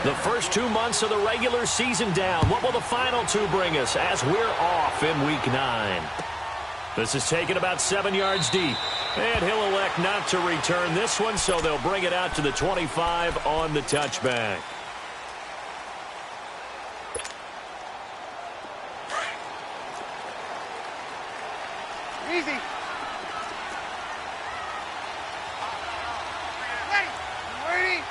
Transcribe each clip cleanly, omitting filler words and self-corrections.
The first 2 months of the regular season down. What will the final two bring us as we're off in Week 9? This is taken about 7 yards deep. And he'll elect not to return this one, so they'll bring it out to the 25 on the touchback. Easy. Ready.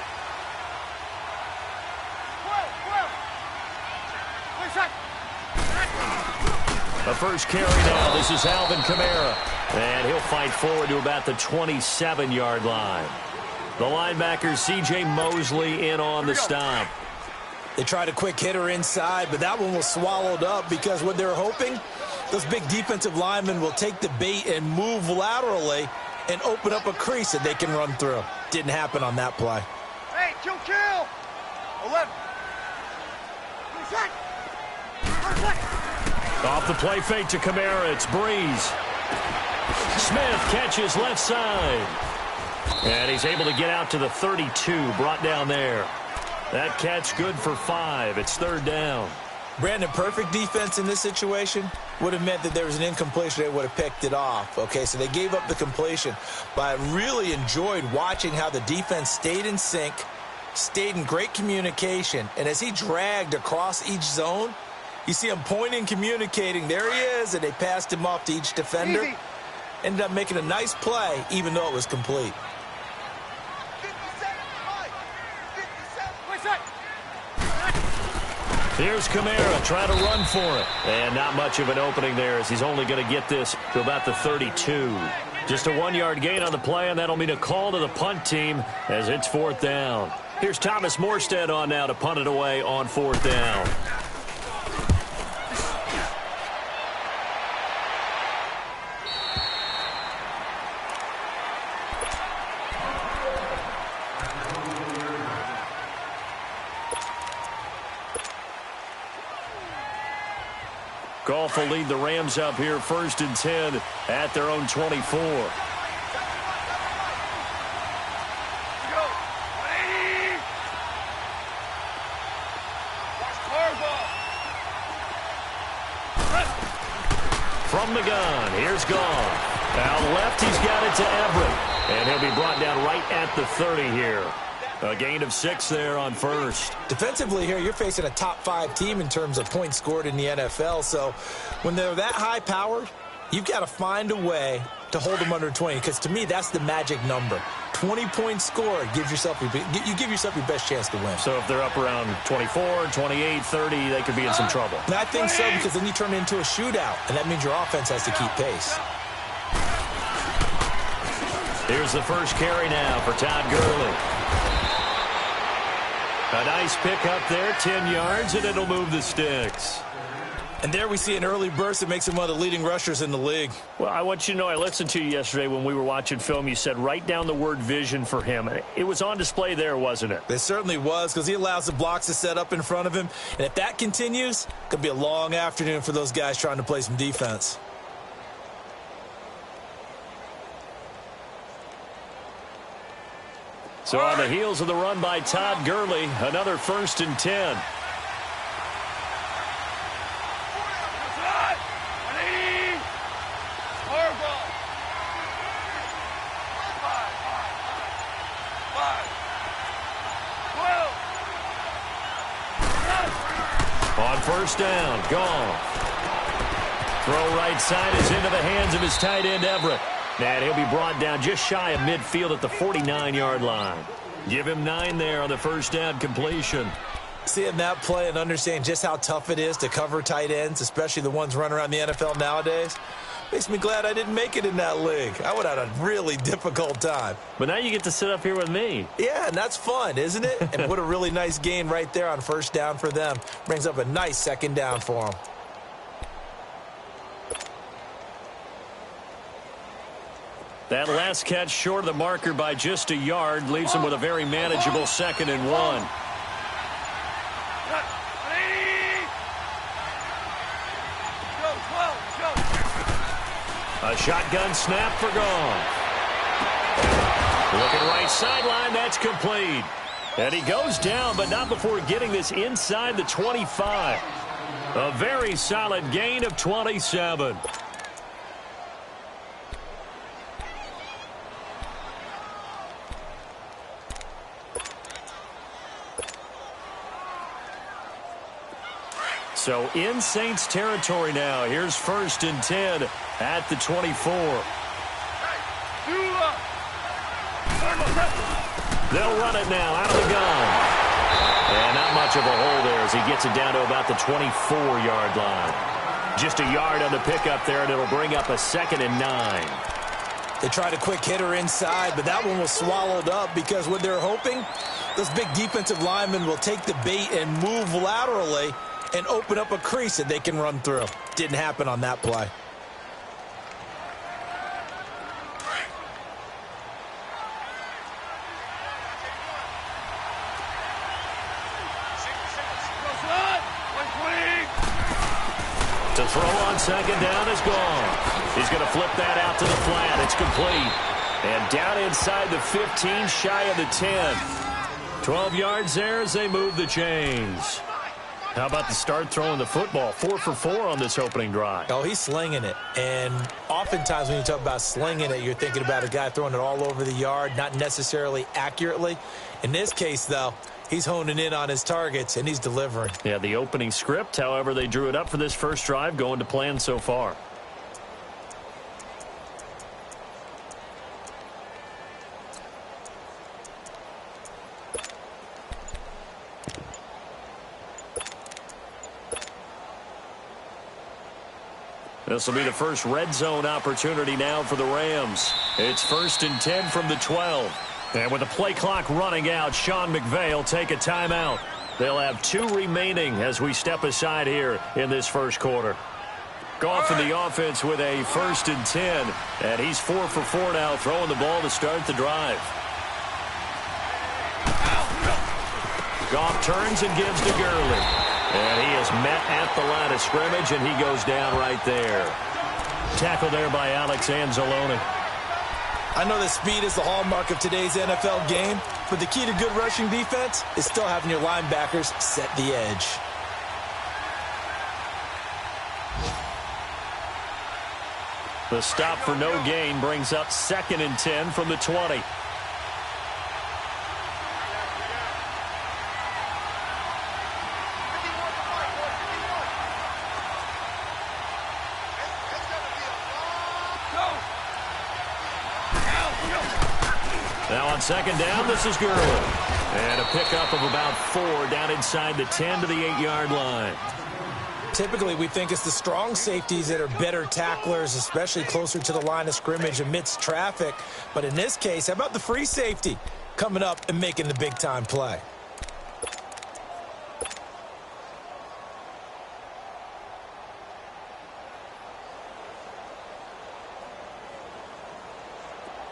The first carry now. This is Alvin Kamara. And he'll fight forward to about the 27-yard line. The linebacker, C.J. Mosley, in on the stop. They tried a quick hitter inside, but that one was swallowed up because what they're hoping, those big defensive linemen will take the bait and move laterally and open up a crease that they can run through. Didn't happen on that play. Hey, kill. 11. Off the play fake to Kamara, it's Breeze. Smith catches left side. And he's able to get out to the 32, brought down there. That catch good for 5. It's third down. Brandon, perfect defense in this situation would have meant that there was an incompletion. They would have picked it off. Okay, so they gave up the completion. But I really enjoyed watching how the defense stayed in sync, stayed in great communication. And as he dragged across each zone, you see him pointing, communicating. There he is, and they passed him off to each defender. Easy. Ended up making a nice play, even though it was complete. Here's Kamara trying to run for it. And not much of an opening there as he's only going to get this to about the 32. Just a 1-yard gain on the play, and that'll mean a call to the punt team as it's fourth down. Here's Thomas Morstead on now to punt it away on fourth down. Goff will lead the Rams up here first and 10 at their own 24. From the gun, here's Goff. Out left, he's got it to Everett. And he'll be brought down right at the 30 here. A gain of 6 there on first. Defensively here, you're facing a top 5 team in terms of points scored in the NFL. So when they're that high-powered, you've got to find a way to hold them under 20. Because to me, that's the magic number. 20 points scored gives yourself you give yourself your best chance to win. So if they're up around 24, 28, 30, they could be in some trouble. And I think so, because then you turn it into a shootout, and that means your offense has to keep pace. Here's the first carry now for Todd Gurley. A nice pickup there, 10 yards, and it'll move the sticks. And there we see an early burst that makes him one of the leading rushers in the league. Well, I want you to know, I listened to you yesterday when we were watching film. You said write down the word vision for him. It was on display there, wasn't it? It certainly was, because he allows the blocks to set up in front of him. And if that continues, it could be a long afternoon for those guys trying to play some defense. So on the heels of the run by Todd Gurley, another first and 10. On first down, Goff. Throw right side is into the hands of his tight end, Everett. And he'll be brought down just shy of midfield at the 49-yard line. Give him 9 there on the first down completion. Seeing that play and understanding just how tough it is to cover tight ends, especially the ones running around the NFL nowadays, makes me glad I didn't make it in that league. I would have had a really difficult time. But now you get to sit up here with me. Yeah, and that's fun, isn't it? And put a really nice gain right there on first down for them. Brings up a nice second down for them. That last catch short of the marker by just a yard leaves him with a very manageable 2nd and 1. A shotgun snap for Goff. Looking right sideline, that's complete. And he goes down, but not before getting this inside the 25. A very solid gain of 27. So in Saints territory now. Here's 1st and 10 at the 24. They'll run it now out of the gun. And not much of a hole there as he gets it down to about the 24-yard line. Just a yard on the pickup there, and it'll bring up a 2nd and 9. They tried a quick hitter inside, but that one was swallowed up because what they're hoping, those big defensive linemen will take the bait and move laterally and open up a crease that they can run through. Didn't happen on that play. To throw on 2nd down is gone. He's going to flip that out to the flat. It's complete. And down inside the 15, shy of the 10. 12 yards there as they move the chains. How about the start throwing the football? 4 for 4 on this opening drive. Oh, he's slinging it. And oftentimes when you talk about slinging it, you're thinking about a guy throwing it all over the yard, not necessarily accurately. In this case, though, he's honing in on his targets, and he's delivering. Yeah, the opening script, however, they drew it up for this first drive, going to plan so far. This will be the first red zone opportunity now for the Rams. It's 1st and 10 from the 12. And with the play clock running out, Sean McVay will take a timeout. They'll have 2 remaining as we step aside here in this first quarter. Goff in the offense with a 1st and 10. And he's 4 for 4 now, throwing the ball to start the drive. Goff turns and gives to Gurley. And he is met at the line of scrimmage, and he goes down right there. Tackle there by Alex Anzalone. I know that speed is the hallmark of today's NFL game, but the key to good rushing defense is still having your linebackers set the edge. The stop for no gain brings up 2nd and 10 from the 20. Now on 2nd down, this is Gurley. And a pickup of about 4 down inside the 10 to the 8-yard line. Typically, we think it's the strong safeties that are better tacklers, especially closer to the line of scrimmage amidst traffic. But in this case, how about the free safety coming up and making the big-time play?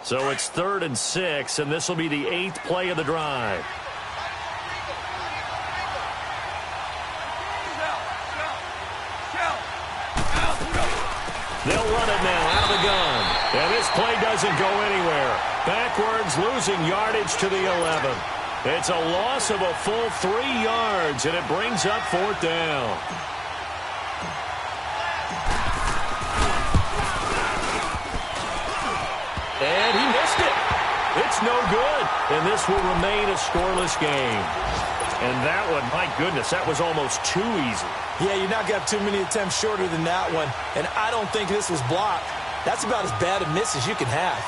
So it's 3rd and 6, and this will be the 8th play of the drive. They'll run it now out of the gun. And this play doesn't go anywhere. Backwards, losing yardage to the 11. It's a loss of a full 3 yards, and it brings up 4th down. And he missed it. It's no good. And this will remain a scoreless game. And that one, my goodness, that was almost too easy. Yeah, you're not going to have too many attempts shorter than that one. And I don't think this was blocked. That's about as bad a miss as you can have.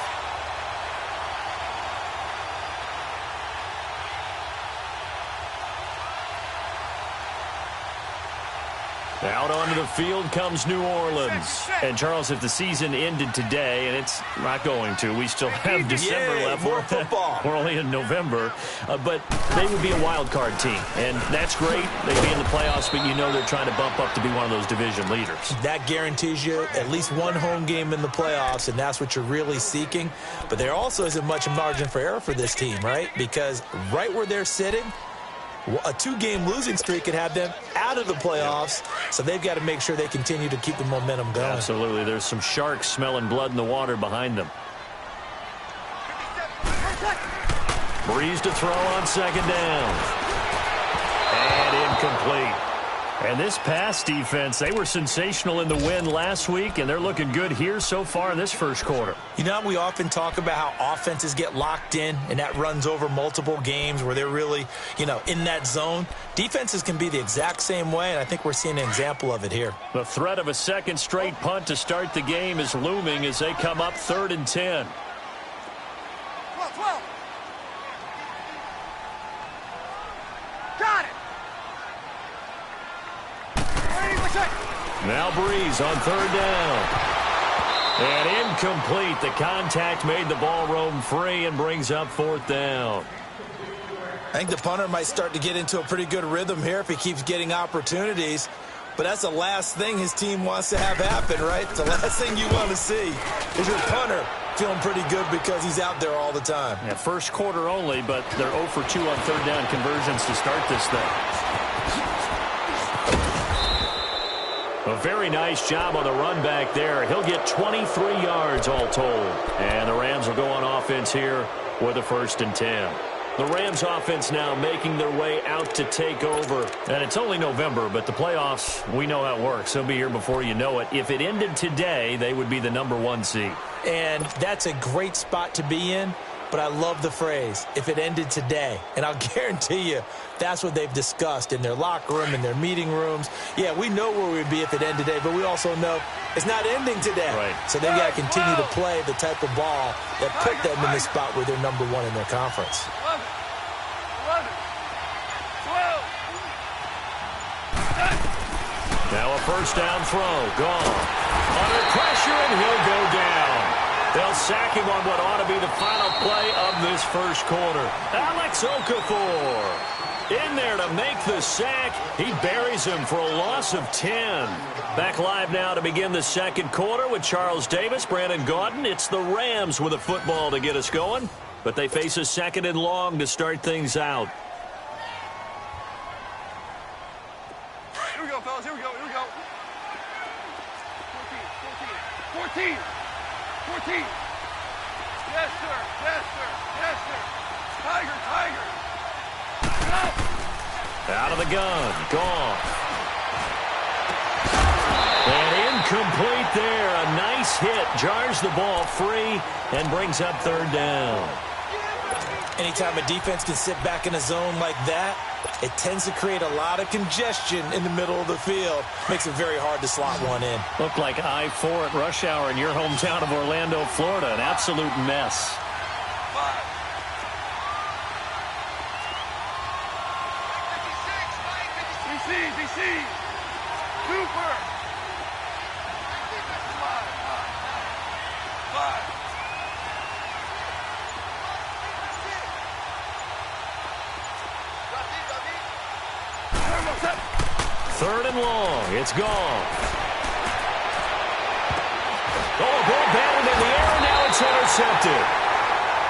Out onto the field comes New Orleans. And, Charles, if the season ended today, and it's not going to, we still have December left. More football. We're only in November. But they would be a wild card team. And that's great. They'd be in the playoffs, but you know they're trying to bump up to be one of those division leaders. That guarantees you at least one home game in the playoffs, and that's what you're really seeking. But there also isn't much margin for error for this team, right? Because right where they're sitting, a 2-game losing streak could have them out of the playoffs, so they've got to make sure they continue to keep the momentum going. Absolutely. There's some sharks smelling blood in the water behind them. Breeze to throw on second down. And incomplete. And this pass defense, they were sensational in the win last week, and they're looking good here so far in this first quarter. You know, we often talk about how offenses get locked in, and that runs over multiple games where they're really, in that zone. Defenses can be the exact same way, and I think we're seeing an example of it here. The threat of a second straight punt to start the game is looming as they come up 3rd and 10. 12. Got it. Now Breeze on 3rd down. And incomplete. The contact made the ball roam free and brings up 4th down. I think the punter might start to get into a pretty good rhythm here if he keeps getting opportunities. But that's the last thing his team wants to have happen, right? The last thing you want to see is your punter feeling pretty good because he's out there all the time. Yeah, first quarter only, but they're 0 for 2 on 3rd down conversions to start this thing. A very nice job on the run back there. He'll get 23 yards all told. And the Rams will go on offense here with a 1st and 10. The Rams offense now making their way out to take over. And it's only November, but the playoffs, we know how it works. They'll be here before you know it. If it ended today, they would be the #1 seed. And that's a great spot to be in. But I love the phrase, if it ended today. And I'll guarantee you, that's what they've discussed in their locker room, in their meeting rooms. Yeah, we know where we'd be if it ended today, but we also know it's not ending today. Right. So they've got to continue to play the type of ball that put them in the spot where they're #1 in their conference. 11. 12. Now a 1st down throw. Gone. Under pressure, and he'll go down. They'll sack him on what ought to be the final play of this first quarter. Alex Okafor in there to make the sack. He buries him for a loss of 10. Back live now to begin the second quarter with Charles Davis, Brandon Gaudin. It's the Rams with a football to get us going, but they face a 2nd and long to start things out. Here we go, fellas. Here we go. 14. 14. Yes, sir. Tiger. Out of the gun. Gone. And incomplete there. A nice hit. Jars the ball free and brings up 3rd down. Anytime a defense can sit back in a zone like that, it tends to create a lot of congestion in the middle of the field. Makes it very hard to slot one in. Looked like I-4 at rush hour in your hometown of Orlando, Florida. An absolute mess. 5. BC. Super. 5. 3rd and long. It's gone. Oh, ball batted in the air, and now it's intercepted.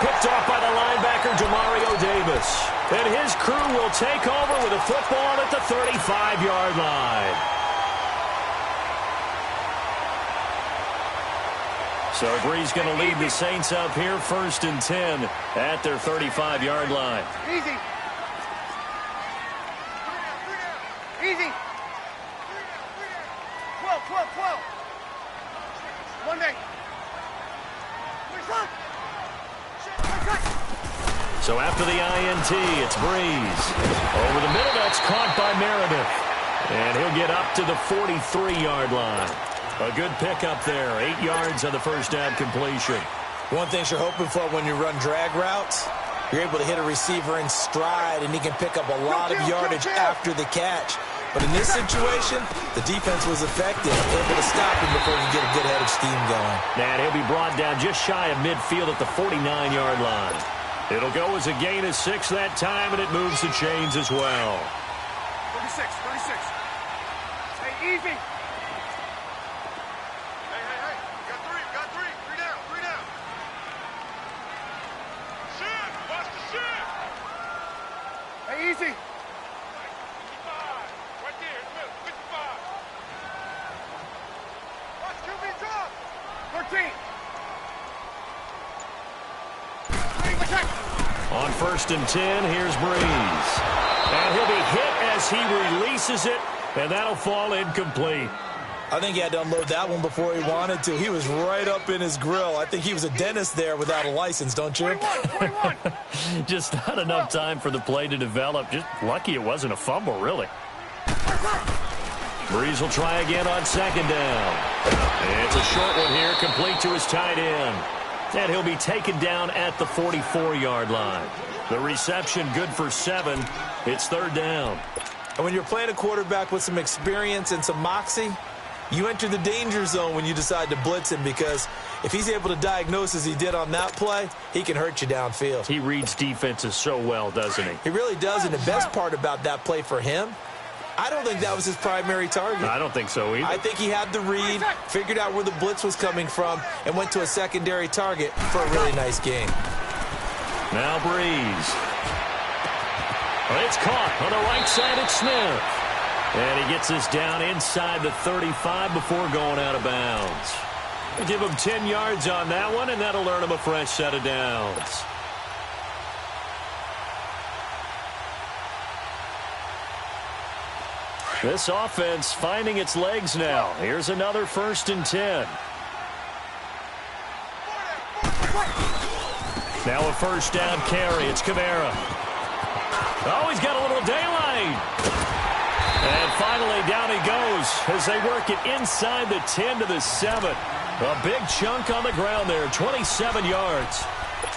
Picked off by the linebacker, Demario Davis. And his crew will take over with a football at the 35-yard line. So Breeze going to lead the Saints up here 1st and 10 at their 35-yard line. Easy. 12. Monday. So after the INT, it's Breeze. Over the middle, that's caught by Meredith. And he'll get up to the 43-yard line. A good pickup there. 8 yards on the 1st down completion. One thing you're hoping for when you run drag routes, you're able to hit a receiver in stride, and he can pick up a lot of yardage after the catch. But in this situation, the defense was effective, able to stop him before he could get a good head of steam going. And he'll be brought down just shy of midfield at the 49-yard line. It'll go as a gain of 6 that time, and it moves the chains as well. 36. Hey, easy. Hey. Got three. Three down. Shift. Watch the shift. Hey, easy. 55. Right there in the middle. 55. Watch QB drop. 13. On 1st and 10. Here's Breeze. And he'll be hit as he releases it, and that'll fall incomplete. I think he had to unload that one before he wanted to. He was right up in his grill. I think he was a dentist there without a license, don't you? 21. Just not enough time for the play to develop. Just lucky it wasn't a fumble, really. Breeze will try again on 2nd down. It's a short one here, complete to his tight end. And he'll be taken down at the 44-yard line. The reception good for 7. It's 3rd down. And when you're playing a quarterback with some experience and some moxie, you enter the danger zone when you decide to blitz him, because if he's able to diagnose as he did on that play, he can hurt you downfield. He reads defenses so well, doesn't he? He really does, and the best part about that play for him, I don't think that was his primary target. I don't think so either. I think he had the read, figured out where the blitz was coming from, and went to a secondary target for a really nice game. Now Breeze. It's caught on the right side. It's Smith. And he gets this down inside the 35 before going out of bounds. Give him 10 yards on that one, and that'll earn him a fresh set of downs. This offense finding its legs now. Here's another 1st and 10. Now a 1st down carry. It's Kamara. Oh, he's got a little daylight. And finally, down he goes as they work it inside the 10 to the 7. A big chunk on the ground there, 27 yards.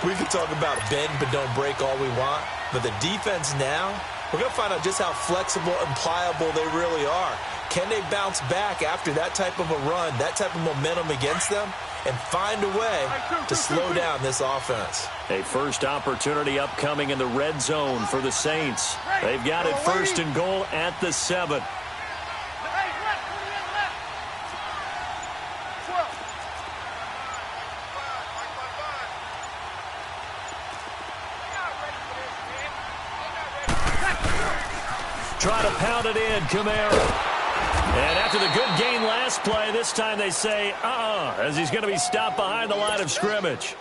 We can talk about bend but don't break all we want, but the defense now, we're going to find out just how flexible and pliable they really are. Can they bounce back after that type of a run, that type of momentum against them, and find a way to slow down this offense? A first opportunity upcoming in the red zone for the Saints. They've got it 1st and goal at the 7. Try to pound it in, Kamara. And after the good gain last play, this time they say, as he's going to be stopped behind the line of scrimmage.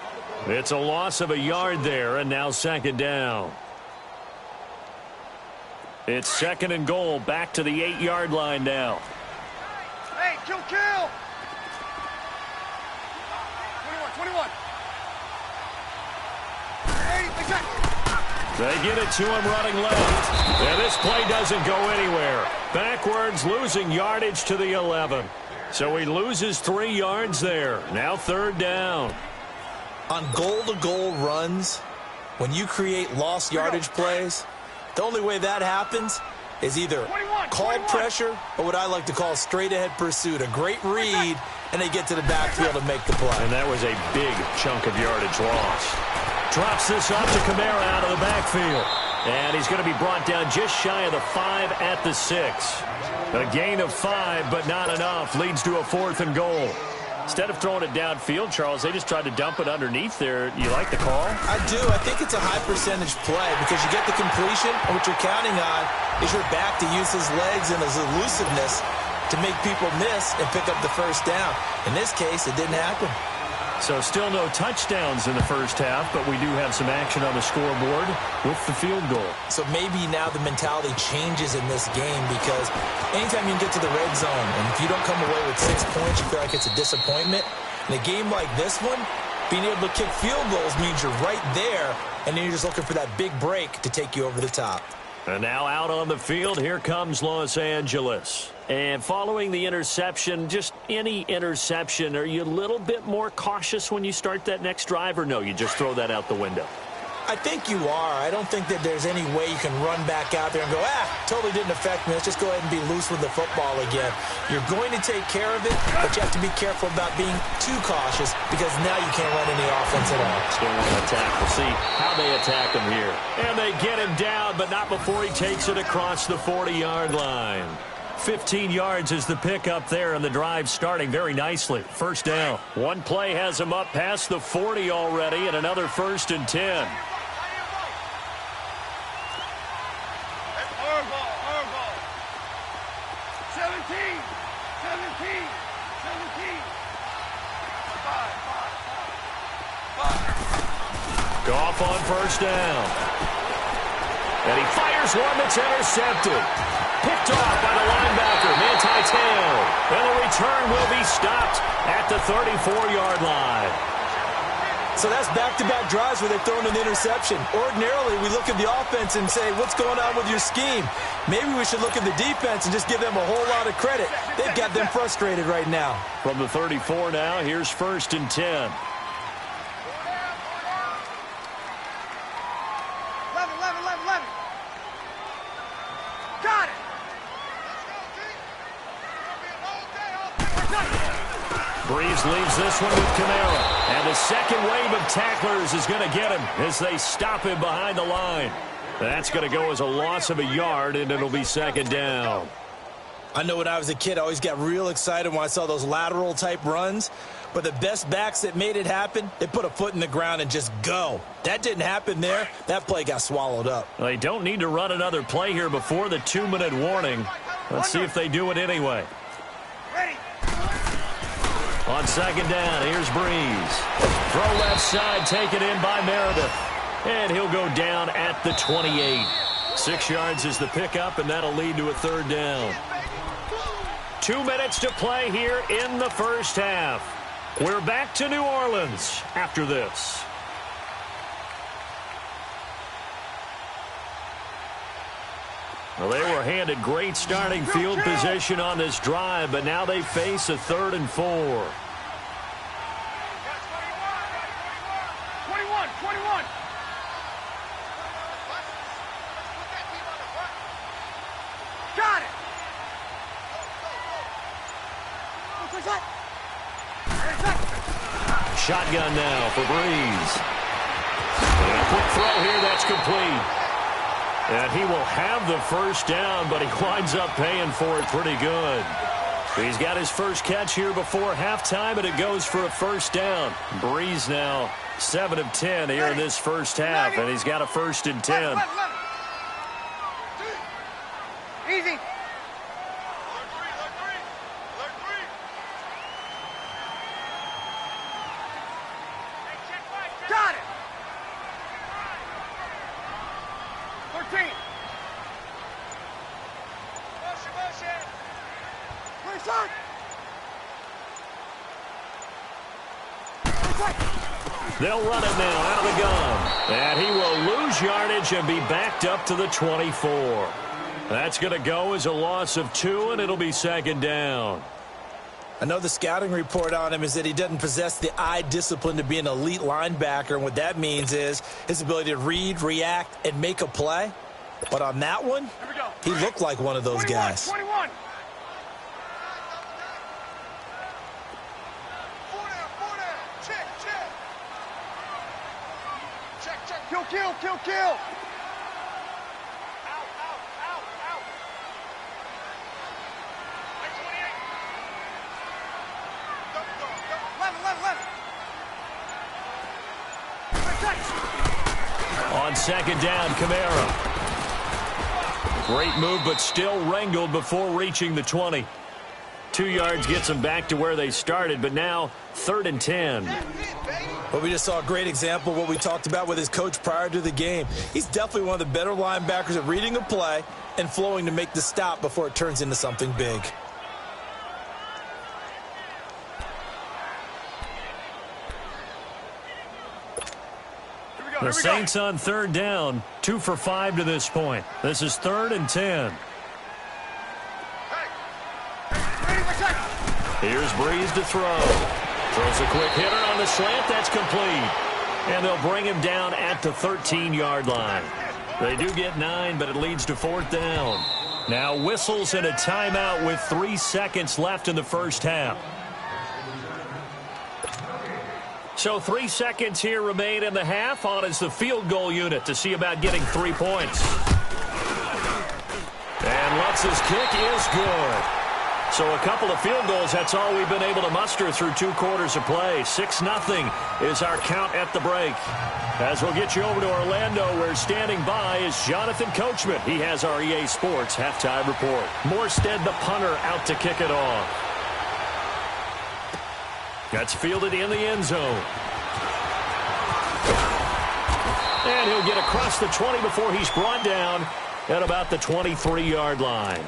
It's a loss of a yard there, and now 2nd down. It's 2nd and goal, back to the 8-yard line now. Hey, kill. 21. Hey, exactly. They get it to him running left. And this play doesn't go anywhere. Backwards, losing yardage to the 11. So he loses 3 yards there. Now 3rd down. On goal-to-goal runs, when you create lost yardage plays, the only way that happens is either called pressure or what I like to call straight-ahead pursuit. A great read, and they get to the backfield and make the play. And that was a big chunk of yardage lost. Drops this off to Kamara out of the backfield. And he's going to be brought down just shy of the 5 at the 6. A gain of 5, but not enough. Leads to a 4th and goal. Instead of throwing it downfield, Charles, they just tried to dump it underneath there. You like the call? I do. I think it's a high percentage play because you get the completion, and what you're counting on is your back to use his legs and his elusiveness to make people miss and pick up the 1st down. In this case, it didn't happen. So still no touchdowns in the first half, but we do have some action on the scoreboard with the field goal. So maybe now the mentality changes in this game because anytime you get to the red zone, and if you don't come away with 6 points, you feel like it's a disappointment. In a game like this one, being able to kick field goals means you're right there, and then you're just looking for that big break to take you over the top. And now out on the field, here comes Los Angeles. And following the interception, just any interception, are you a little bit more cautious when you start that next drive, or no, you just throw that out the window? I think you are. I don't think that there's any way you can run back out there and go, totally didn't affect me. Let's just go ahead and be loose with the football again. You're going to take care of it, but you have to be careful about being too cautious because now you can't run any offense at all. Still want to attack. We'll see how they attack him here. And they get him down, but not before he takes it across the 40-yard line. 15 yards is the pickup there, and the drive starting very nicely. 1st down. One play has him up past the 40 already, and another 1st and 10. Goff on first down. And he fires one that's intercepted. Picked off by the linebacker, Manti Te'o. And the return will be stopped at the 34-yard line. So that's back-to-back drives where they've thrown an interception. Ordinarily, we look at the offense and say, what's going on with your scheme? Maybe we should look at the defense and just give them a whole lot of credit. They've got them frustrated right now. From the 34 now, here's 1st and 10. Got it. Breeze leaves this one with Kamara. And the second wave of tacklers is going to get him as they stop him behind the line. That's going to go as a loss of a yard, and it'll be 2nd down. I know when I was a kid, I always got real excited when I saw those lateral-type runs. But the best backs that made it happen, they put a foot in the ground and just go. That didn't happen there. That play got swallowed up. They don't need to run another play here before the 2-minute warning. Let's see if they do it anyway. On 2nd down, here's Breeze. Throw left side, taken in by Meredith. And he'll go down at the 28. 6 yards is the pickup, and that'll lead to a 3rd down. 2 minutes to play here in the first half. We're back to New Orleans after this. Well, they were handed great starting field position on this drive, but now they face a 3rd and 4. 21. Got it. Shotgun now for Breeze. And a quick throw here, that's complete. And he will have the 1st down, but he winds up paying for it pretty good. He's got his first catch here before halftime, and it goes for a 1st down. Breeze now 7 of 10 here in this first half, and he's got a 1st and 10. Easy. Got it. 13. They'll run it now out of the gun. And he will lose yardage and be backed up to the 24. That's going to go as a loss of 2, and it'll be 2nd down. I know the scouting report on him is that he doesn't possess the eye discipline to be an elite linebacker, and what that means is his ability to read, react, and make a play. But on that one, he looked like one of those guys. 21. Kill. On 2nd down, Kamara. Great move, but still wrangled before reaching the 20. 2 yards gets them back to where they started, but now 3rd and 10. Well, we just saw a great example of what we talked about with his coach prior to the game. He's definitely one of the better linebackers at reading a play and flowing to make the stop before it turns into something big. The Saints on 3rd down, 2 for 5 to this point. This is 3rd and 10. Here's Breeze to throw. Throws a quick hitter on the slant. That's complete. And they'll bring him down at the 13-yard line. They do get 9, but it leads to 4th down. Now whistles and a timeout with 3 seconds left in the first half. So 3 seconds here remain in the half. On is the field goal unit to see about getting 3 points. And Lutz's kick is good. So a couple of field goals, that's all we've been able to muster through 2 quarters of play. 6-0 is our count at the break. As we'll get you over to Orlando, where standing by is Jonathan Coachman. He has our EA Sports halftime report. Morstead, the punter, out to kick it off. That's fielded in the end zone. And he'll get across the 20 before he's brought down at about the 23-yard line.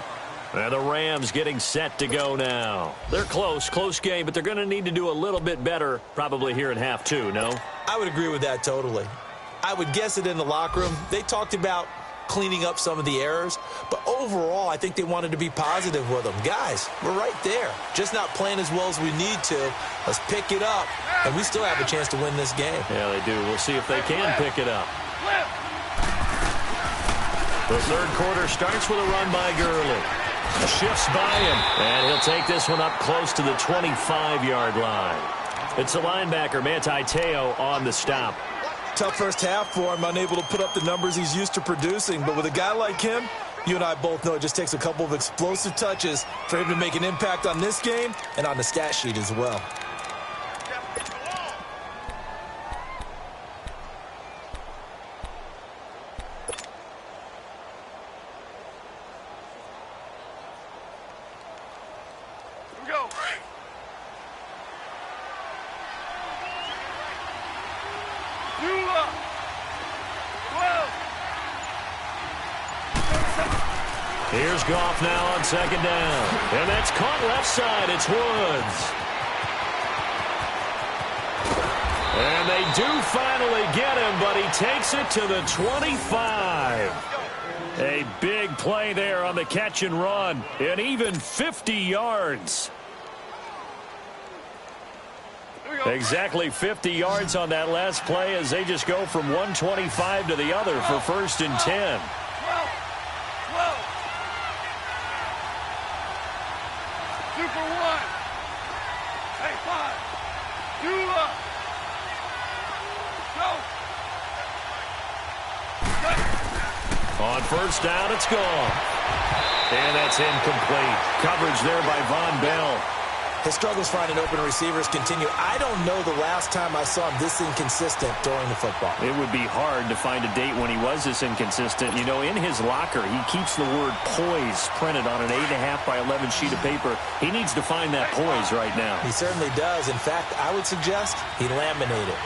And the Rams getting set to go now. They're close game, but they're going to need to do a little bit better probably here in half two, no? I would agree with that totally. I would guess it in the locker room. They talked about cleaning up some of the errors, but overall, I think they wanted to be positive with them. Guys, we're right there. Just not playing as well as we need to. Let's pick it up, and we still have a chance to win this game. Yeah, they do. We'll see if they can pick it up. The third quarter starts with a run by Gurley. Shifts by him, and he'll take this one up close to the 25-yard line. It's the linebacker, Manti Te'o, on the stop. Tough first half for him, unable to put up the numbers he's used to producing. But with a guy like him, you and I both know it just takes a couple of explosive touches for him to make an impact on this game and on the stat sheet as well. Here's Goff now on second down. And that's caught left side. It's Woods. And they do finally get him, but he takes it to the 25. A big play there on the catch and run. And even 50 yards. Exactly 50 yards on that last play as they just go from 125 to the other for 1st and 10. On first down, it's gone. And that's incomplete. Coverage there by Von Bell. His struggles finding open receivers continue. I don't know the last time I saw him this inconsistent during the football. It would be hard to find a date when he was this inconsistent. You know, in his locker, he keeps the word poise printed on an 8.5 by 11 sheet of paper. He needs to find that poise right now. He certainly does. In fact, I would suggest he laminated.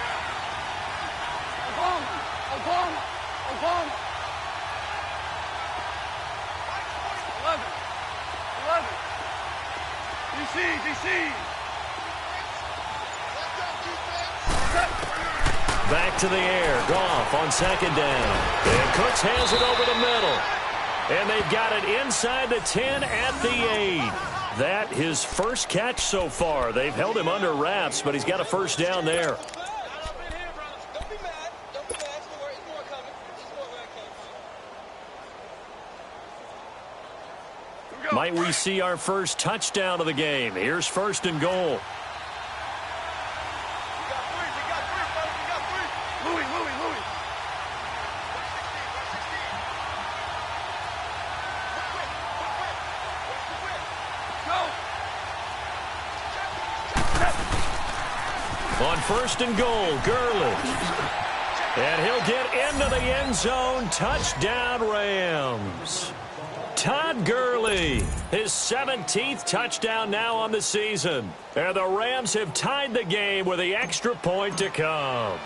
Back to the air. Goff on second down. And Cooks has it over the middle. And they've got it inside the 10 at the 8. That his first catch so far. They've held him under wraps, but he's got a first down there. Might we see our first touchdown of the game? Here's 1st and goal. On 1st and goal, Gurley. And he'll get into the end zone. Touchdown, Rams. Todd Gurley, his 17th touchdown now on the season. And the Rams have tied the game with the extra point to come.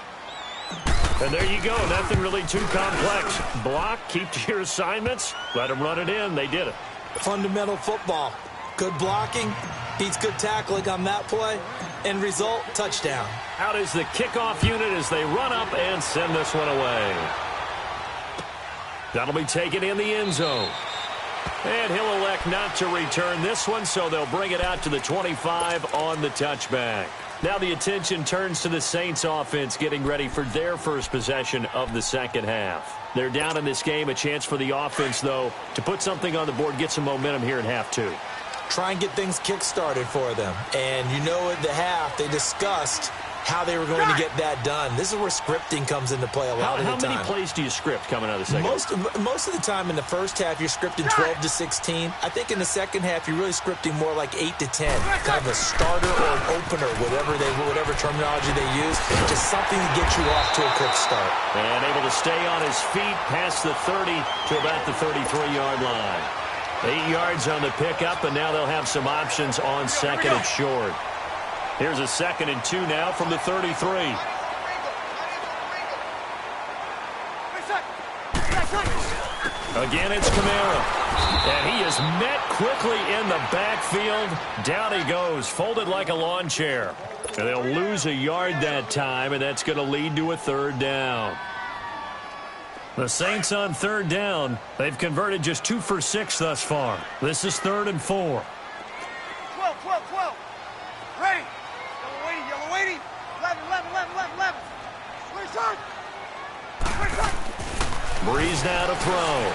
And there you go. Nothing really too complex. Block, keep to your assignments, let them run it in. They did it. Fundamental football. Good blocking, beats good tackling on that play. End result, touchdown. Out is the kickoff unit as they run up and send this one away. That'll be taken in the end zone. And he'll elect not to return this one, so they'll bring it out to the 25 on the touchback. Now the attention turns to the Saints offense getting ready for their first possession of the second half. They're down in this game. A chance for the offense, though, to put something on the board, get some momentum here in half two. Try and get things kick-started for them. And you know at the half, they discussed how they were going to get that done. This is where scripting comes into play a lot of the time. How many plays do you script coming out of the second half? Most of the time in the first half, you're scripting 12 to 16. I think in the second half, you're really scripting more like 8 to 10. Kind of a starter or an opener, whatever terminology they use. Just something to get you off to a quick start. And able to stay on his feet past the 30 to about the 33-yard line. 8 yards on the pickup, and now they'll have some options on second and short. Here's a 2nd and 2 now from the 33. Again, it's Kamara. And he is met quickly in the backfield. Down he goes, folded like a lawn chair. And they'll lose a yard that time, and that's going to lead to a third down. The Saints on third down. They've converted just 2 for 6 thus far. This is 3rd and 4. 12, 12, 12. Ready. Yellow waiting. 11. Where's that? Breeze now to throw.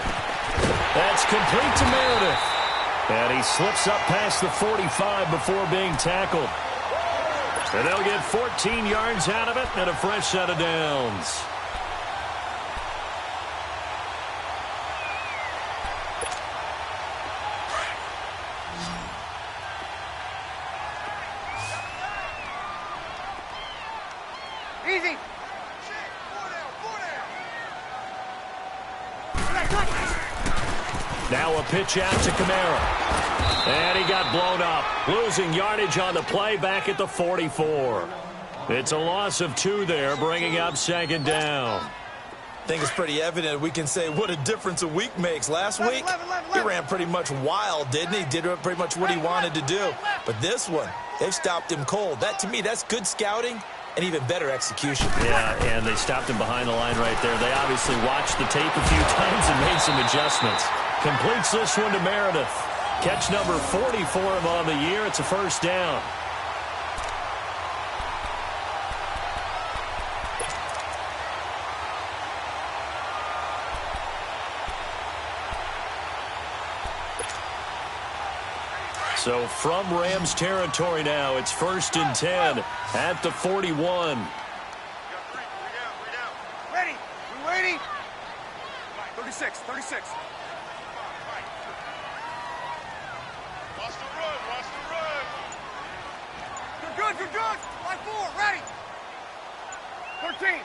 That's complete to Meredith. And he slips up past the 45 before being tackled. And they'll get 14 yards out of it and a fresh set of downs. Easy. Now a pitch out to Kamara. And he got blown up. Losing yardage on the play back at the 44. It's a loss of 2 there, bringing up 2nd down. I think it's pretty evident. We can say what a difference a week makes. Last week, he ran pretty much wild, didn't he? Did pretty much what he wanted to do. But this one, they've stopped him cold. That, to me, that's good scouting and even better execution. Yeah, and they stopped him behind the line right there. They obviously watched the tape a few times and made some adjustments. Completes this one to Meredith. Catch number 40 for him on the year. It's a first down. So from Rams territory now, it's 1st and 10 at the 41. Ready. We waiting. 36. Watch the run. You're good. Line 4, ready. 13.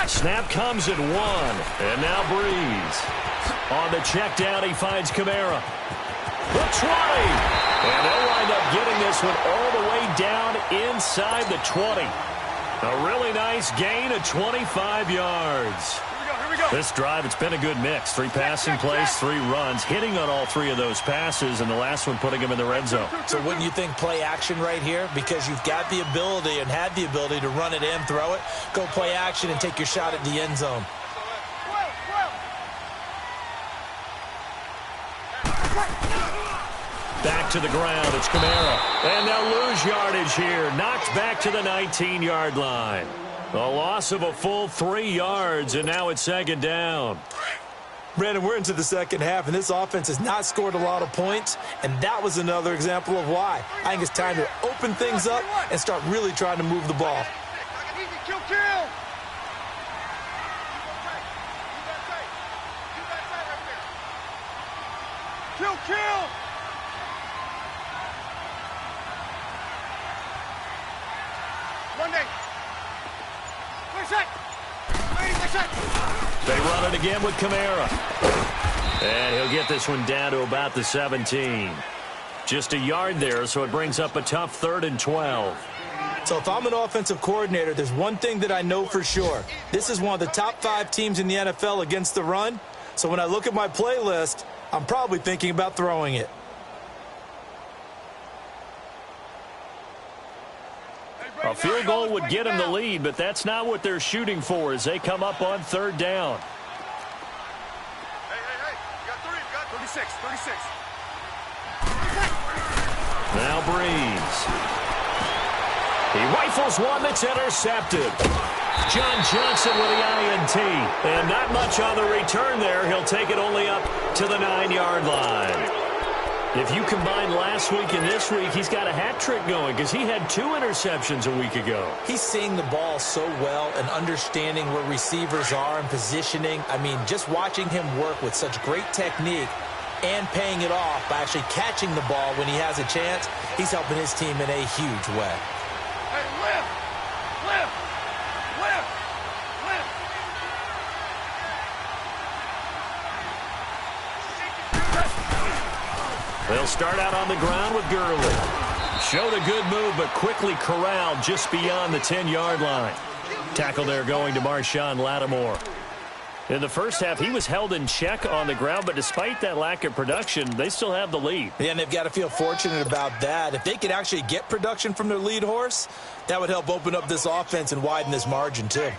Snap comes at 1, and now Breeze. On the check down, he finds Kamara. The 20. And they'll wind up getting this one all the way down inside the 20. A really nice gain of 25 yards. Here we go. This drive, it's been a good mix. 3 passing plays, 3 runs, hitting on all 3 of those passes, and the last one putting him in the red zone. So wouldn't you think play action right here? Because you've got the ability and had the ability to run it in, throw it, go play action, and take your shot at the end zone. Back to the ground, it's Kamara. And they'll lose yardage here. Knocked back to the 19-yard line. A loss of a full 3 yards, and now it's 2nd down. Brandon, we're into the second half, and this offense has not scored a lot of points, and that was another example of why. I think it's time to open things up and start really trying to move the ball. Kill. Kill. Monday. They run it again with Kamara. And he'll get this one down to about the 17. Just a yard there, so it brings up a tough 3rd and 12. So if I'm an offensive coordinator, there's one thing that I know for sure. This is one of the top 5 teams in the NFL against the run. So when I look at my playlist, I'm probably thinking about throwing it. A field goal would get them the lead, but that's not what they're shooting for as they come up on 3rd down. Hey. You got 36. Now Breeze. He rifles one that's intercepted. John Johnson with the INT. And not much on the return there. He'll take it only up to the 9-yard line. If you combine last week and this week, he's got a hat trick going because he had 2 interceptions a week ago. He's seeing the ball so well and understanding where receivers are and positioning. I mean, just watching him work with such great technique and paying it off by actually catching the ball when he has a chance, he's helping his team in a huge way. Hey, lift. They'll start out on the ground with Gurley. Showed a good move, but quickly corralled just beyond the 10-yard line. Tackle there going to Marshawn Lattimore. In the first half, he was held in check on the ground, but despite that lack of production, they still have the lead. Yeah, and they've got to feel fortunate about that. If they could actually get production from their lead horse, that would help open up this offense and widen this margin too.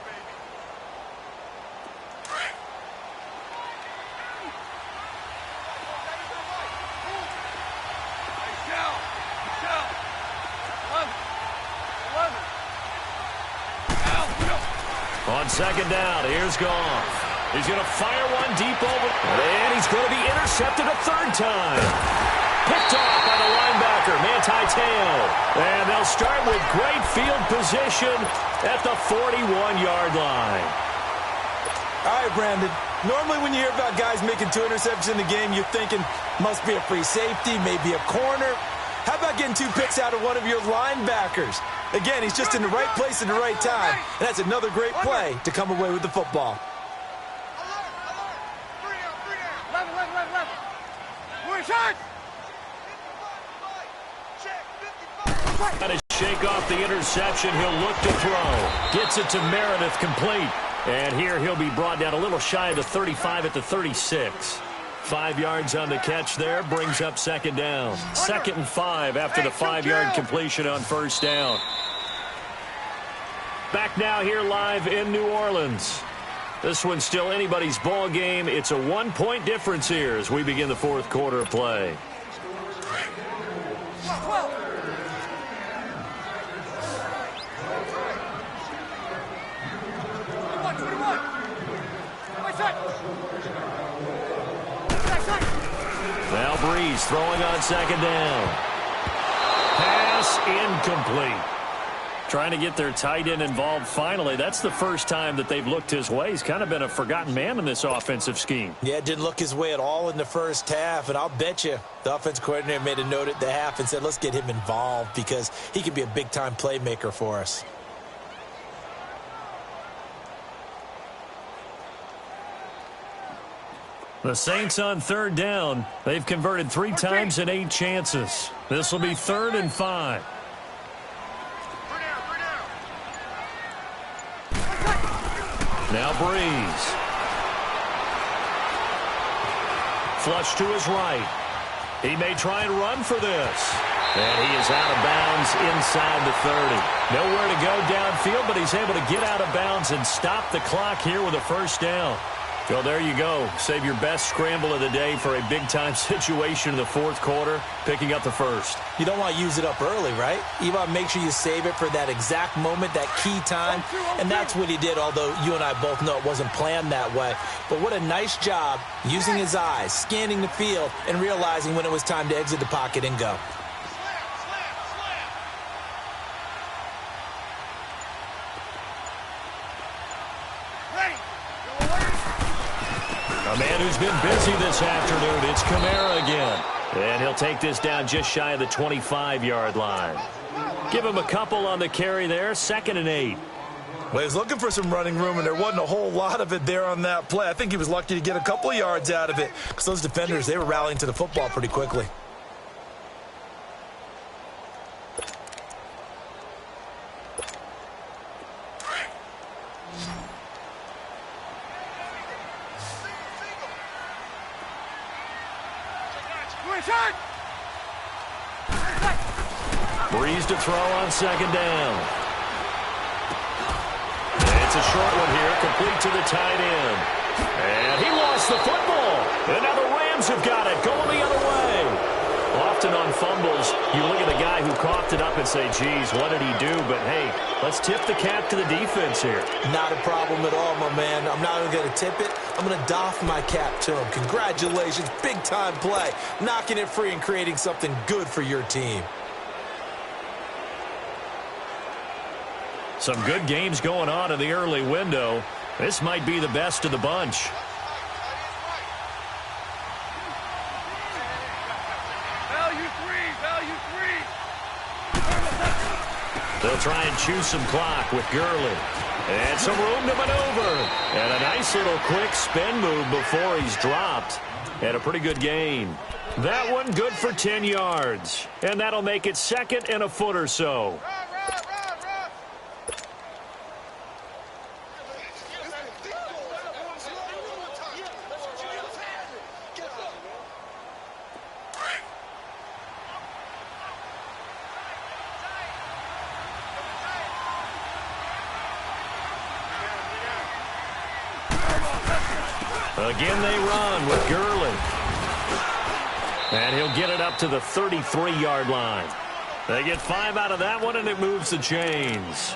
On second down, here's Goff. He's going to fire one deep over, and he's going to be intercepted a third time. Picked off by the linebacker, Manti Te'o. And they'll start with great field position at the 41-yard line. All right, Brandon. Normally when you hear about guys making 2 interceptions in the game, you're thinking must be a free safety, maybe a corner. How about getting 2 picks out of one of your linebackers? Again, he's just in the right place at the right time. And that's another great play to come away with the football. Got to shake off the interception. He'll look to throw. Gets it to Meredith, complete. And here he'll be brought down a little shy of the 35 at the 36. 5 yards on the catch there, brings up second down. 2nd and 5 after the 5-yard completion on first down. Back now here live in New Orleans. This one's still anybody's ball game. It's a 1-point difference here as we begin the 4th quarter of play. Now Breeze throwing on second down. Pass incomplete. Trying to get their tight end involved finally. That's the first time that they've looked his way. He's kind of been a forgotten man in this offensive scheme. Yeah, it didn't look his way at all in the first half, and I'll bet you the offense coordinator made a note at the half and said, let's get him involved because he could be a big-time playmaker for us. The Saints on third down. They've converted 3 times in 8 chances. This will be 3rd and 5. Now Breeze. Flush to his right. He may try and run for this. And he is out of bounds inside the 30. Nowhere to go downfield, but he's able to get out of bounds and stop the clock here with a first down. Well, there you go. Save your best scramble of the day for a big-time situation in the 4th quarter, picking up the first. You don't want to use it up early, right? You want to make sure you save it for that exact moment, that key time. And that's what he did, although you and I both know it wasn't planned that way. But what a nice job using his eyes, scanning the field, and realizing when it was time to exit the pocket and go. A man who's been busy this afternoon, it's Kamara again. And he'll take this down just shy of the 25-yard line. Give him a couple on the carry there, 2nd and 8. Well, he was looking for some running room, and there wasn't a whole lot of it there on that play. I think he was lucky to get a couple of yards out of it because those defenders, they were rallying to the football pretty quickly. Breeze to throw on second down. And it's a short one here, complete to the tight end. And he lost the football. And now the Rams have got it, going the other way. Often on fumbles, you look at the guy who coughed it up and say, geez, what did he do? But, hey, let's tip the cap to the defense here. Not a problem at all, my man. I'm not even going to tip it. I'm going to doff my cap to him. Congratulations, big-time play. Knocking it free and creating something good for your team. Some good games going on in the early window. This might be the best of the bunch. They'll try and chew some clock with Gurley. And some room to maneuver. And a nice little quick spin move before he's dropped. And a pretty good gain. That one good for 10 yards. And that'll make it 2nd and a foot or so. Again they run with Gurley. And he'll get it up to the 33-yard line. They get 5 out of that one, and it moves the chains.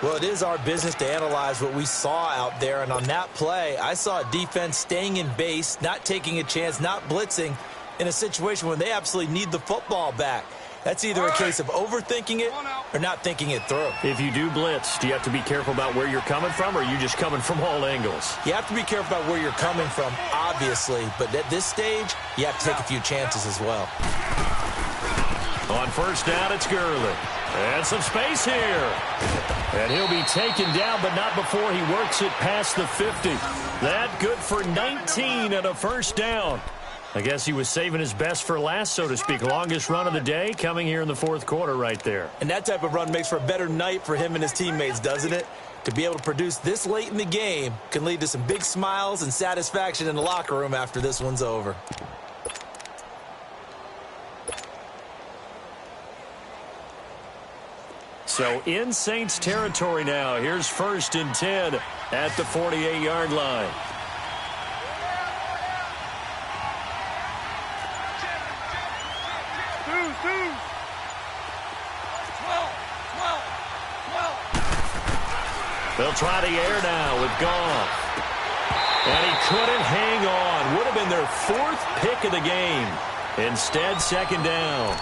Well, it is our business to analyze what we saw out there. And on that play, I saw a defense staying in base, not taking a chance, not blitzing in a situation where they absolutely need the football back. That's either a case of overthinking it or not thinking it through. If you do blitz, do you have to be careful about where you're coming from, or are you just coming from all angles? You have to be careful about where you're coming from, obviously. But at this stage, you have to take a few chances as well. On first down, it's Gurley. And some space here. And he'll be taken down, but not before he works it past the 50. That good for 19 and a first down. I guess he was saving his best for last, so to speak. Longest run of the day coming here in the fourth quarter right there. And that type of run makes for a better night for him and his teammates, doesn't it? To be able to produce this late in the game can lead to some big smiles and satisfaction in the locker room after this one's over. So in Saints territory now. Here's 1st and 10 at the 48-yard line. They'll try the air now with Goff. And he couldn't hang on. Would have been their 4th pick of the game. Instead, 2nd down.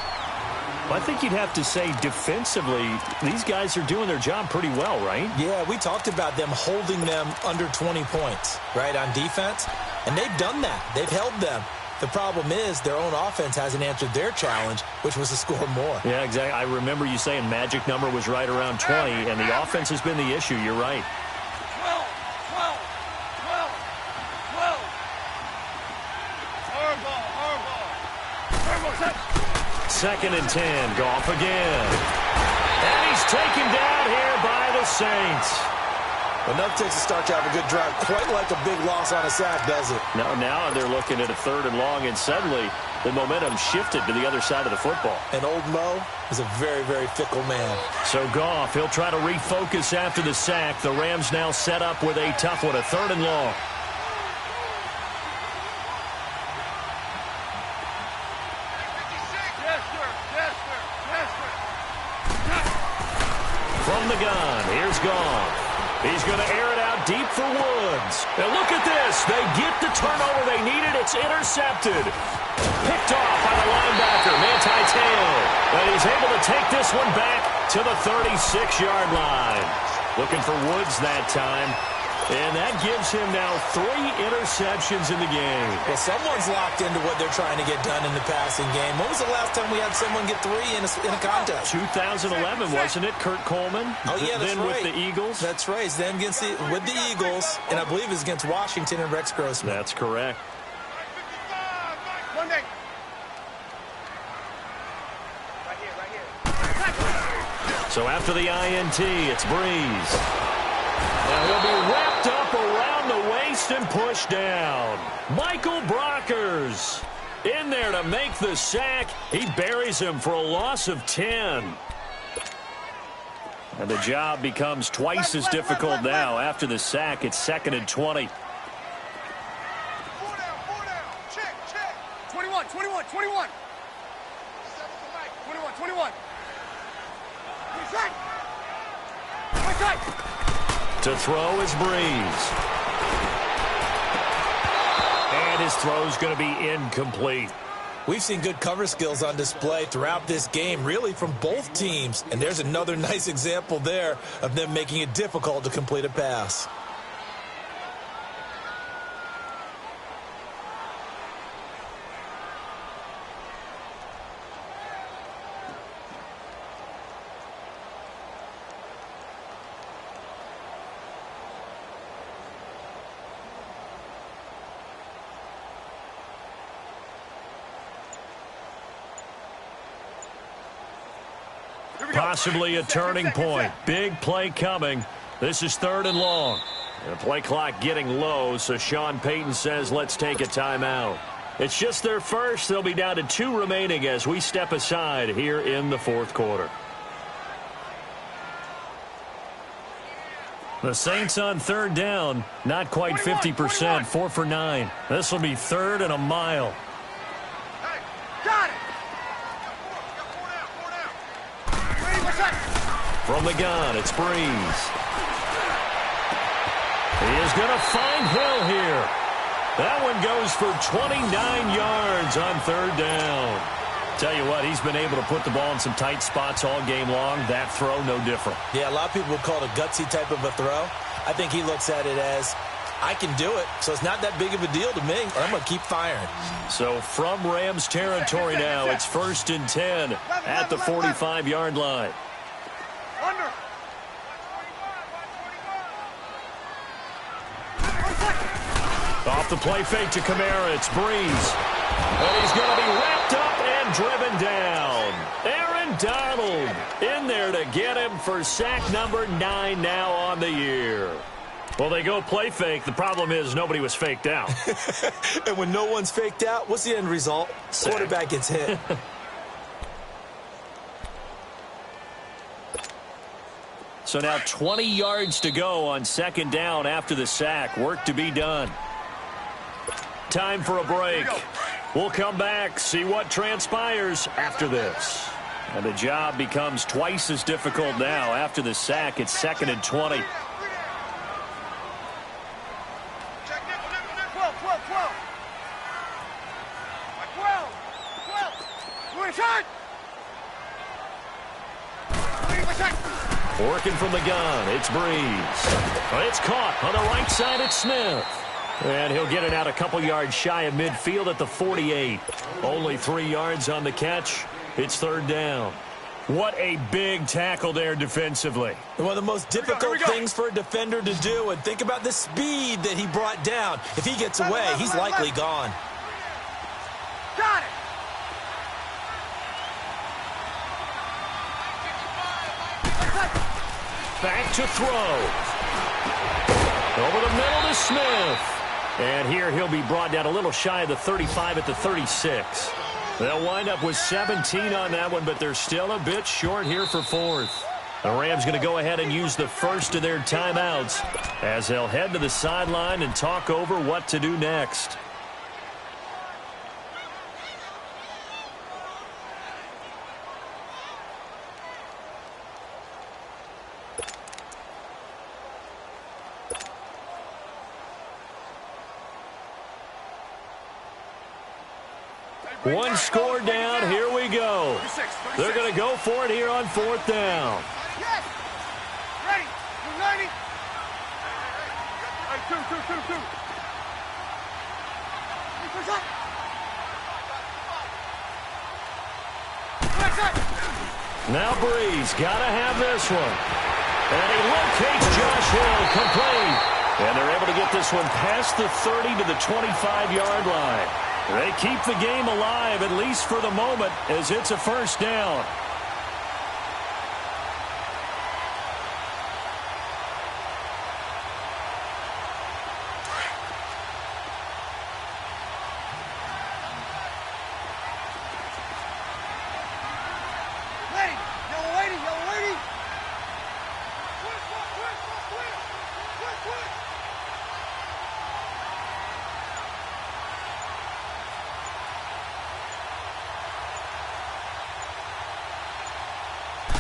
Well, I think you'd have to say defensively, these guys are doing their job pretty well, right? Yeah, we talked about them holding them under 20 points, right, on defense. And they've done that. They've held them. The problem is their own offense hasn't answered their challenge, which was to score more. Yeah, exactly. I remember you saying magic number was right around 20, and the offense has been the issue. You're right. 12. 2nd and 10. Goff again. And he's taken down here by the Saints. Enough takes to start to have a good drive. Quite like a big loss on a sack, does it? Now they're looking at a 3rd and long, and suddenly the momentum shifted to the other side of the football. And old Mo is a very, very fickle man. So Goff, he'll try to refocus after the sack. The Rams now set up with a tough one, a 3rd and long. From the gun, here's Goff. He's going to air it out deep for Woods. Now look at this. They get the turnover they needed. It's intercepted. Picked off by the linebacker, Manti Te'o. And he's able to take this one back to the 36-yard line. Looking for Woods that time. And that gives him now 3 interceptions in the game. Well, someone's locked into what they're trying to get done in the passing game. When was the last time we had someone get 3 in a contest? 2011, wasn't it? Kurt Coleman. Oh, yeah, that's then right. with the Eagles. That's right. Then with the Eagles, and I believe it's against Washington and Rex Grossman. That's correct. Monday. So after the INT, it's Breeze. Now he'll be wrapped up around the waist and pushed down. Michael Brockers in there to make the sack. He buries him for a loss of 10. And the job becomes twice as difficult now. After the sack, it's 2nd and 20. 4 down. Check. 21. 21. 21. 21. To throw is Breeze. And his throw's going to be incomplete. We've seen good cover skills on display throughout this game, really from both teams. And there's another nice example there of them making it difficult to complete a pass. Possibly a turning point. Big play coming. This is 3rd and long. The play clock getting low, so Sean Payton says let's take a timeout. It's just their first. They'll be down to 2 remaining as we step aside here in the 4th quarter. The Saints on third down, not quite 50%, 4 for 9. This will be third and a mile. Hey, got it. From the gun, it's Breeze. He is going to find Hill here. That one goes for 29 yards on third down. Tell you what, he's been able to put the ball in some tight spots all game long. That throw, no different. Yeah, a lot of people would call it a gutsy type of a throw. I think he looks at it as, I can do it, so it's not that big of a deal to me. I'm going to keep firing. So from Rams territory now, it's 1st and 10 at the 45-yard line. Under. Off the play fake to Kamara, it's Breeze. And he's going to be wrapped up and driven down. Aaron Donald in there to get him for sack number 9 now on the year. Well, they go play fake. The problem is nobody was faked out. And when no one's faked out, what's the end result? Sack. Quarterback gets hit. So now 20 yards to go on 2nd down after the sack. Work to be done. Time for a break. We'll come back, see what transpires after this. And the job becomes twice as difficult now. After the sack, it's 2nd and 20. Check nickel, nickel, nickel. 12, 12, 12. 12, 12. We're shot. Working from the gun, it's Breeze. It's caught on the right side, it's Smith. And he'll get it out a couple yards shy of midfield at the 48. Only 3 yards on the catch. It's 3rd down. What a big tackle there defensively. One of the most difficult things for a defender to do, and think about the speed that he brought down. If he gets away, he's likely gone. Got it. Back to throw. Over the middle to Smith. And here he'll be brought down a little shy of the 35 at the 36. They'll wind up with 17 on that one, but they're still a bit short here for 4th. The Rams going to go ahead and use the first of their timeouts as they'll head to the sideline and talk over what to do next. One score down, here we go. They're going to go for it here on 4th down. Yes. Ready. You're ready. Hey, two. What's up? Now Breeze got to have this one. And he locates Josh Hill complete. And they're able to get this one past the 30 to the 25-yard line. They keep the game alive, at least for the moment, as it's a 1st down. Ready. Yellow lady.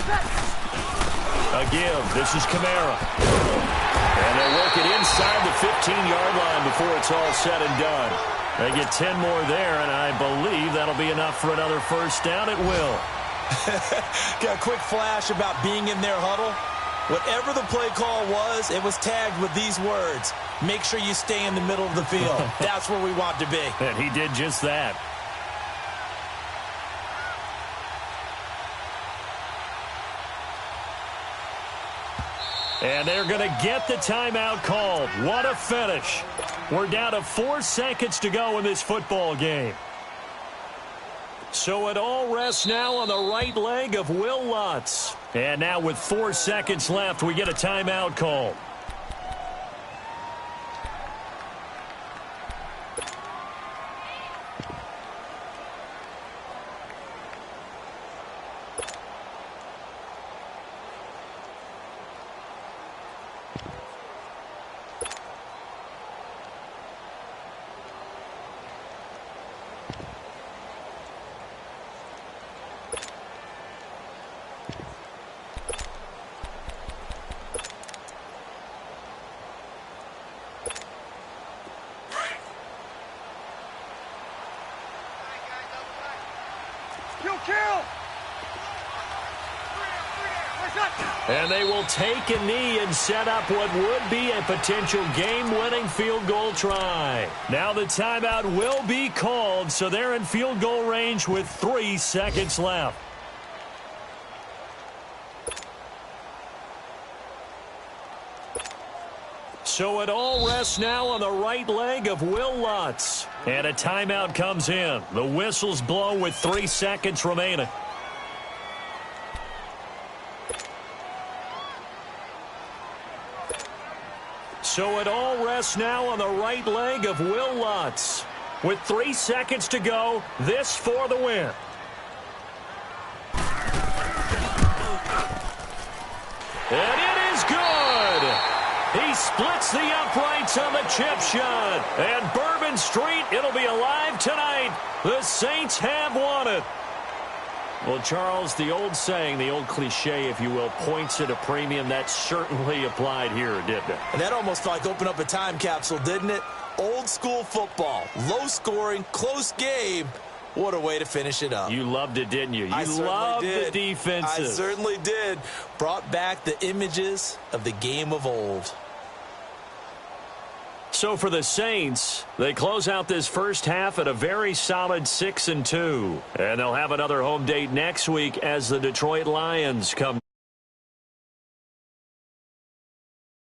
Quick. A give. This is Kamara. And they work it inside the 15-yard line before it's all said and done. They get 10 more there, and I believe that'll be enough for another 1st down. It will. Got a quick flash about being in their huddle. Whatever the play call was, it was tagged with these words: make sure you stay in the middle of the field. That's where we want to be. And he did just that. And they're going to get the timeout called. What a finish. We're down to 4 seconds to go in this football game. So it all rests now on the right leg of Will Lutz. And now with 4 seconds left, we get a timeout call. Kill. And they will take a knee and set up what would be a potential game-winning field goal try. Now the timeout will be called, so they're in field goal range with 3 seconds left. So it all rests now on the right leg of Will Lutz. And a timeout comes in. The whistle's blown with 3 seconds remaining. So it all rests now on the right leg of Will Lutz. With 3 seconds to go, this for the win. And it is good. He splits the uprights on the chip shot. And Bourbon Street, it'll be alive tonight. The Saints have won it. Well, Charles, the old saying, the old cliche, if you will, points at a premium. That certainly applied here, didn't it? And that almost like opened up a time capsule, didn't it? Old school football, low scoring, close game. What a way to finish it up. You loved it, didn't you? You loved the defenses. I certainly did. Brought back the images of the game of old. So for the Saints, they close out this first half at a very solid 6-2. And they'll have another home date next week as the Detroit Lions come.